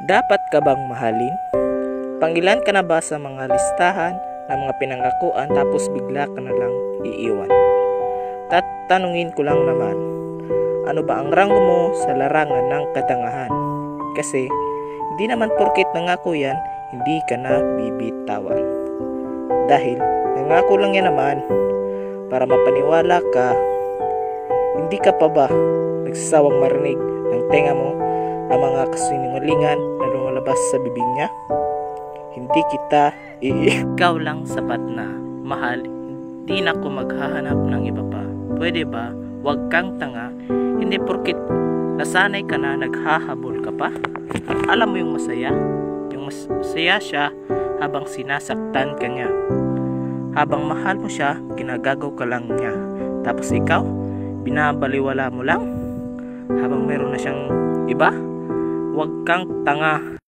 Dapat ka bang mahalin? Pangilan ka na ba sa mga listahan ng mga pinanggakuan tapos bigla ka na lang iiwan? Tatanungin ko lang naman, ano ba ang ranggo mo sa larangan ng katangahan? Kasi hindi naman porket nangako yan, hindi ka na bibitawan. Dahil nangako lang yan naman para mapaniwala ka. Hindi ka pa ba nagsasawang marinig ng tenga mo ang mga kasinungalingan na lumalabas sa bibig niya? Hindi kita ikaw lang sapat na mahal. Hindi na ako maghahanap ng iba pa. Pwede ba? Huwag kang tanga. Hindi porkit nasanay ka na, naghahabol ka pa. Alam mo yung masaya? Yung masaya siya habang sinasaktan ka niya. Habang mahal mo siya, ginagagaw ka lang niya. Tapos ikaw, binabaliwala mo lang habang meron na siyang iba. Huwag kang tanga.